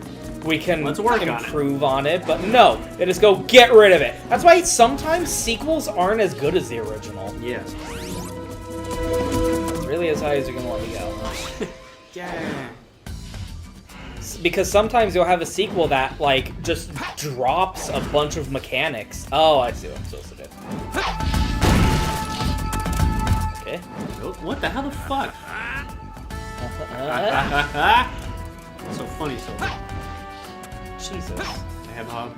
we can Let's work improve on it. But no, they just go get rid of it. That's why sometimes sequels aren't as good as the original. Yes. It's really as high as you're gonna let me go. Yeah. Because sometimes you'll have a sequel that, like, just drops a bunch of mechanics. Oh, I see what I'm supposed to do. Okay. What the hell the fuck? So funny, so. Jesus. I have hog.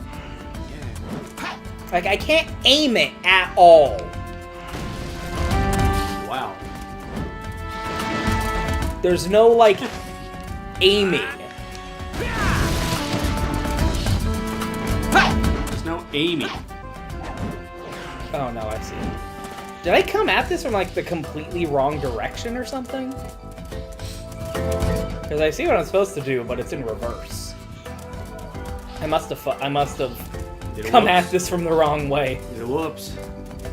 Yeah. Like, I can't aim it at all. Wow. There's no, like, aiming. There's no aiming. Oh, no, I see. Did I come at this from, like, the completely wrong direction or something? Because I see what I'm supposed to do, but it's in reverse. I must have come at this from the wrong way. Did a whoops.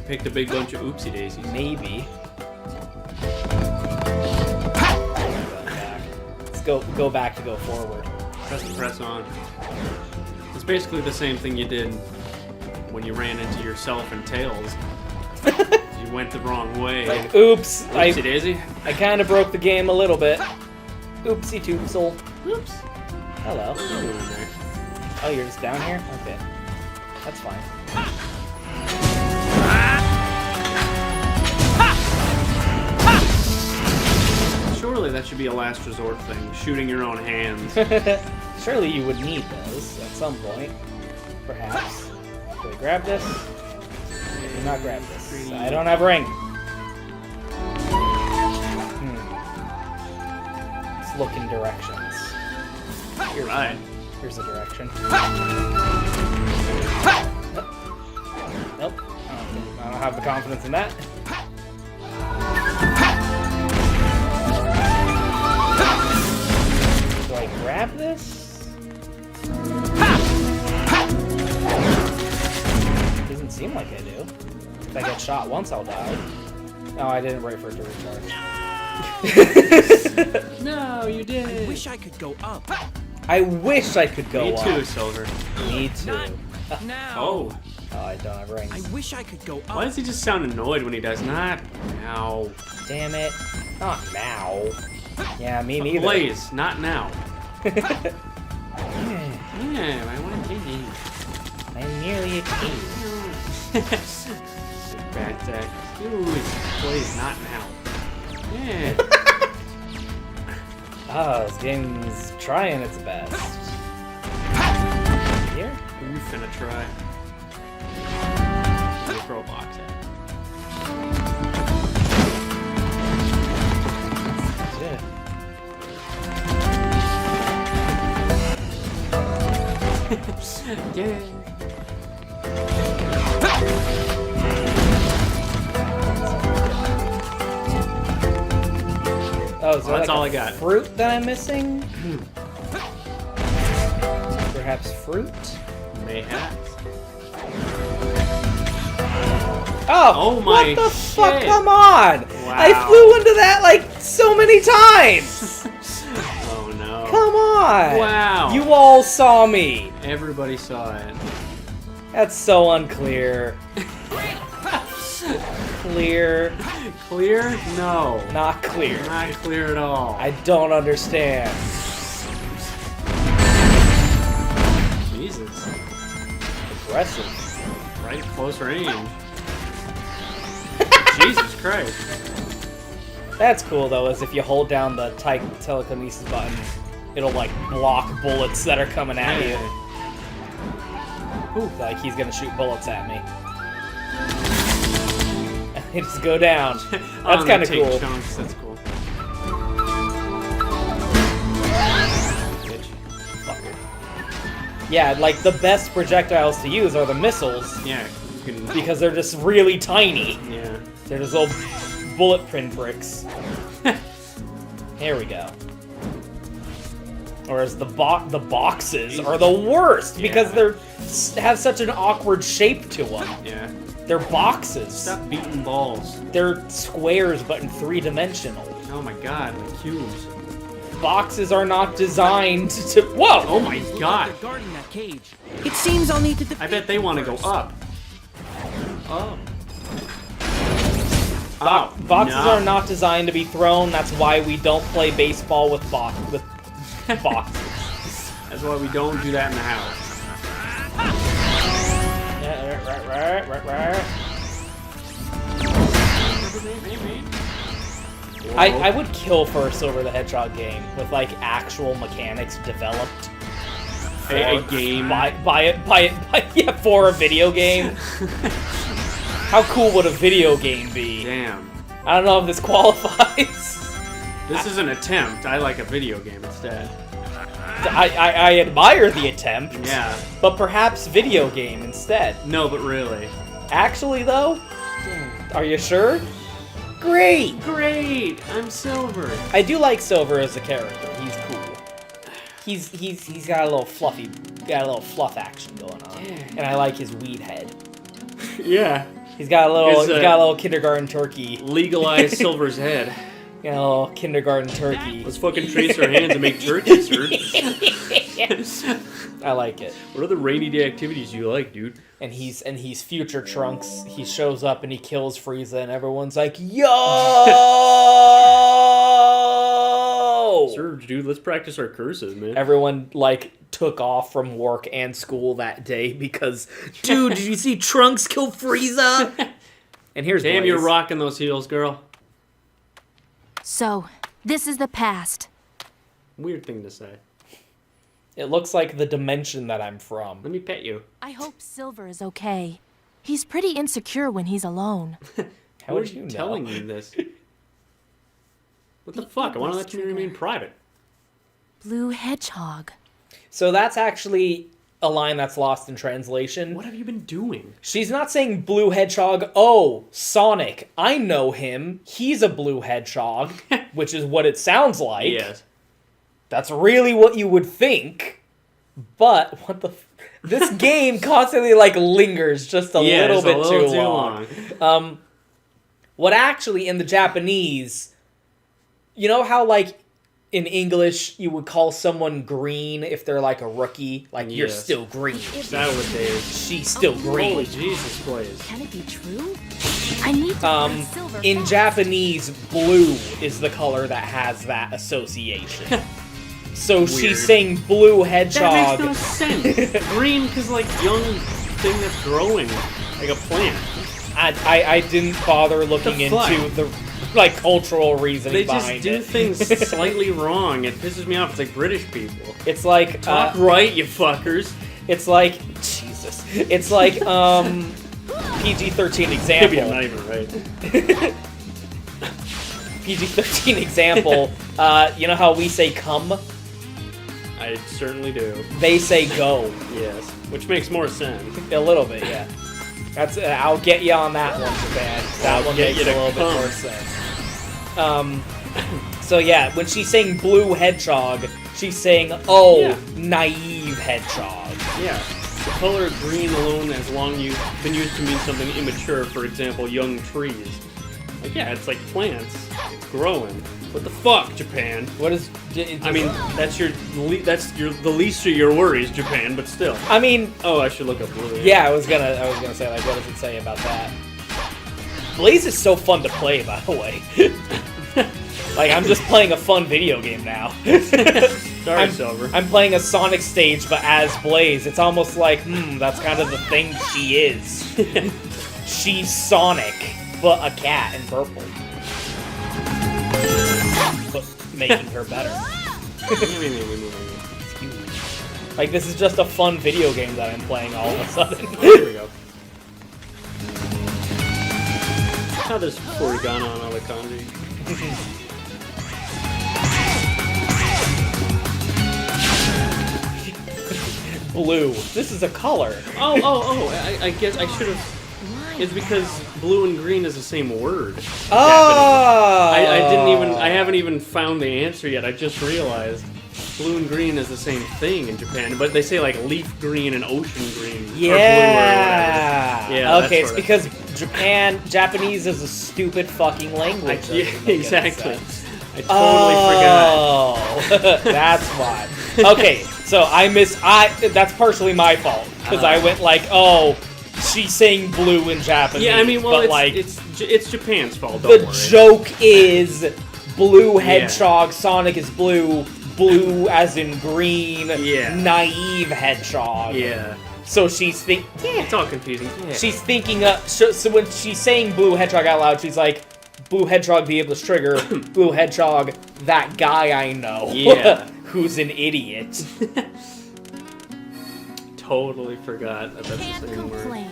Picked a big bunch of oopsie daisies. Maybe. Let's go back to go forward. Press on. It's basically the same thing you did when you ran into yourself and Tails. You went the wrong way. Like, oops. Oopsie daisy. I kind of broke the game a little bit. Oopsie toopsel. Oops. Hello. What are you doing there? Oh, you're just down here? Okay. That's fine. Surely that should be a last resort thing. Shooting your own hands. Surely you would need those at some point. Perhaps. Do I grab this? Do not grab this. I don't have ring. Let's look in directions. Here's Right. one. Here's a direction. Nope. I don't have the confidence in that. Do I grab this? Doesn't seem like I do. If I get shot once, I'll die. No, I didn't wait for it to recharge. No, you did. I wish I could go up. I wish I could go Me up. too, Silver. Me too. Not now. Oh. Oh, I don't have rings. I wish I could go up. Why does he just sound annoyed when he does not? Now. Damn it. Not now. Yeah, me neither. Blaze, not now. Yeah, Yeah, I want to get I'm nearly a king. Bad tech. Dude, Blaze, not now. Yeah. Oh, this game's trying its best. Here? You finna try. You throw a box at Shit. Yeah. Oh, is there That's like all a I got. fruit that I'm missing? Perhaps fruit? Mayhaps. Oh, my what the fuck? shit. Come on! Wow. I flew into that like so many times! Oh no. Come on! Wow. You all saw me! Everybody saw it. That's so unclear. Clear. Clear? No. Not clear. Not clear at all. I don't understand. Jesus. Aggressive. Right close range. Jesus Christ. That's cool though, is if you hold down the telekinesis button, it'll like block bullets that are coming at you. Ooh, like he's gonna shoot bullets at me. They just go down. That's kind of cool. Chunks. That's cool. Yeah, like the best projectiles to use are the missiles. Yeah, you can... Because they're just really tiny. Yeah. They're just little bullet pinpricks. Here we go. Whereas the boxes are the worst because they're have such an awkward shape to them. Yeah. They're boxes. Stop beating balls. They're squares, but in 3-dimensional. Oh my god, like cubes. Boxes are not designed to. Whoa! Oh my god. They're guarding that cage. It seems I'll need to defeat I bet they want to go first. up. Oh. Boxes no. are not designed to be thrown. That's why we don't play baseball with boxes. That's why we don't do that in the house. Yeah, right. I would kill for a Silver the Hedgehog game with like actual mechanics developed. A game. Buy it, yeah, for a video game. How cool would a video game be? Damn. I don't know if this qualifies. This is an attempt. I like a video game instead. I admire the attempt. Yeah. But perhaps video game instead. No, but really. Actually, though? Are you sure? Great! Great! I'm Silver. I do like Silver as a character. He's cool. He's got a little fluff action going on. Yeah. And I like his weed head. Yeah. He's got a little His, he's got a little kindergarten turkey. Legalize Silver's head. Got a little kindergarten turkey. Let's fucking trace our hands and make turkeys, dude. I like it. What are the rainy day activities you like, dude? And he's future Trunks. He shows up and he kills Frieza and everyone's like, yo! Surge, dude. Let's practice our curses, man. Everyone like took off from work and school that day because, dude, did you see Trunks kill Frieza? And here's Damn, Blaze. you're rocking those heels, girl. So, this is the past. Weird thing to say. It looks like the dimension that I'm from. Let me pet you. I hope Silver is okay. He's pretty insecure when he's alone. How would you know? telling me this? What the fuck? I want to let you remain private. Blue Hedgehog. So that's actually a line that's lost in translation. What have you been doing? She's not saying Blue Hedgehog, oh, Sonic, I know him, he's a Blue Hedgehog, which is what it sounds like. Yes. That's really what you would think, but what the... This game constantly, like, lingers just a little bit too long. What actually, in the Japanese, you know how, like, in English, you would call someone green if they're, like, a rookie? Like, you're Yes. still green. Nowadays. She's still green. Holy Jesus, Blaze. Can it be true? I need to find Silver In fast. Japanese, blue is the color that has that association. So she's Weird. saying Blue Hedgehog. That makes no sense. Green because like young thing that's growing, like a plant. I didn't bother looking The fuck? into the like cultural reasoning They just behind do it. things slightly wrong. It pisses me off. It's like British people. It's like Talk right, you fuckers. it's like Jesus. It's like PG-13 Maybe example. I'm not even right. PG-13 example. You know how we say come? I certainly do. They say go. Yes, which makes more sense. A little bit, yeah. That's I'll get you on that one, Japan. That I'll one get makes you a to little bit come. more sense. So yeah, when she's saying Blue Hedgehog, she's saying, oh, Yeah. naive hedgehog. Yeah. The color green alone has long been used to mean something immature, for example, young trees. Like, yeah, it's like plants. It's growing. What the fuck, Japan? What is? I mean, that's the least of your worries, Japan, but still. I mean, Oh, I should look up blue. yeah, I was gonna say like, what does it say about that? Blaze is so fun to play, by the way. Like, I'm just playing a fun video game now. Sorry, Silver. I'm playing a Sonic stage, but as Blaze. It's almost like, that's kind of the thing she is. She's Sonic, but a cat in purple. But making her better. Like, this is just a fun video game that I'm playing all of a sudden. Oh, here we go. How this Porygon on all the kanji. blue. This is a color. I guess I should have. It's because blue and green is the same word. Oh! I haven't even found the answer yet. I just realized blue and green is the same thing in Japan, but they say like leaf green and ocean green. Yeah. Or blue or whatever. Yeah. Okay, it's because Japanese is a stupid fucking language. Exactly. I totally forgot. That's why. Okay, so that's partially my fault because I went like, oh, she's saying blue in Japanese. Yeah, I mean, well, but it's, like, it's Japan's fault. Don't the worry. joke is blue hedgehog. Sonic is blue. Blue as in green. Yeah. Naive hedgehog. Yeah. So she's It's all confusing. Yeah. She's thinking so when she's saying blue hedgehog out loud, she's like, blue hedgehog, the ablest trigger. Blue hedgehog, that guy I know. Yeah. Who's an idiot. Totally forgot that that's Can't the same word. complain.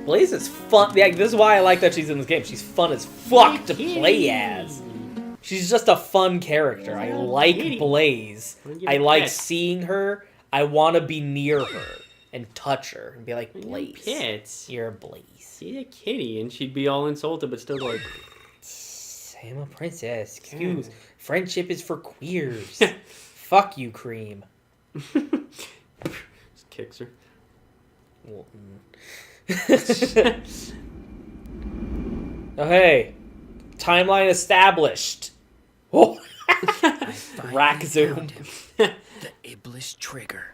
Blaze is fun. Yeah, this is why I like that she's in this game. She's fun as fuck to play as. She's just a fun character. I like Blaze. I like seeing her. I want to be near her and touch her and be like, Blaze, Pits. you're Blaze. See a kitty, and she'd be all insulted, but still like, I'm a princess. Excuse. Friendship is for queers. Fuck you, Cream. just kicks her. Oh, hey. Timeline established. Oh. Rack zoom. The Iblis trigger.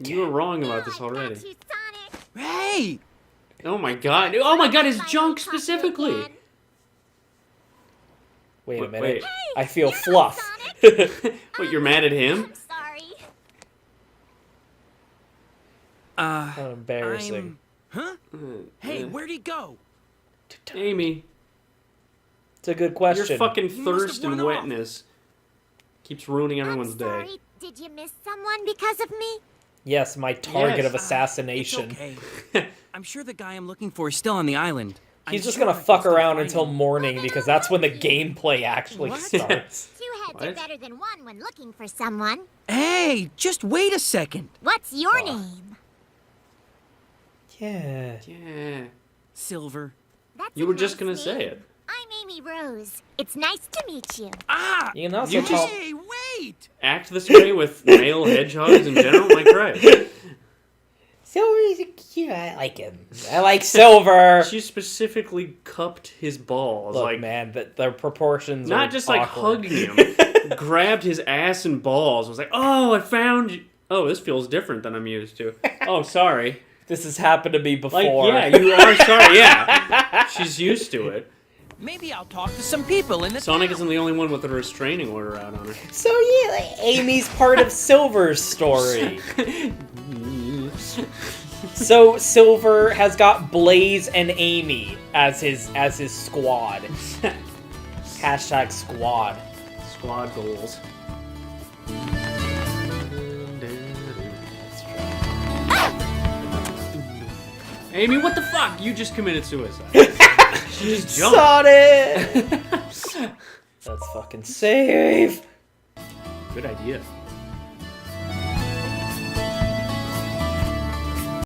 You were wrong about this already. Hey! Oh my god. Oh my god, his junk specifically. Wait a Wait, minute. wait. I feel fluff. Wait, you're mad at him? Sorry. How embarrassing. Huh? Hey, where'd he go? Amy, It's a good your question. fucking must have thirst and run off. wetness keeps ruining everyone's I'm day. sorry. Did you miss someone because of me? Yes, my target Yes. of assassination. It's okay. I'm sure the guy I'm looking for is still on the island. He's I'm just sure gonna I can fuck still around find until him. morning because that's when the gameplay actually starts. Two heads What? are better than one when looking for someone. Hey, just wait a second. What's your name? Yeah. Yeah. Silver. That's You a were just nice gonna say name. it. I'm Amy Rose. It's nice to meet you. Ah! You can also You call... Hey, wait! Act this way with male hedgehogs in general? My Christ. Silver's cute. I like him. I like Silver. She specifically cupped his balls. Look, like, man, the proportions are not just like awkward. hugging him, grabbed his ass and balls. Was like, oh, I found you. Oh, this feels different than I'm used to. Oh, sorry. This has happened to me before. Like, yeah, you are sorry. Yeah, she's used to it. Maybe I'll talk to some people in the Sonic town. isn't the only one with a restraining order out on her. So yeah, like, Amy's part of Silver's story. So Silver has got Blaze and Amy as his squad. Hashtag squad. Squad goals. Amy, what the fuck? You just committed suicide. She just jumped. Sonic! Let's fucking save. Good idea.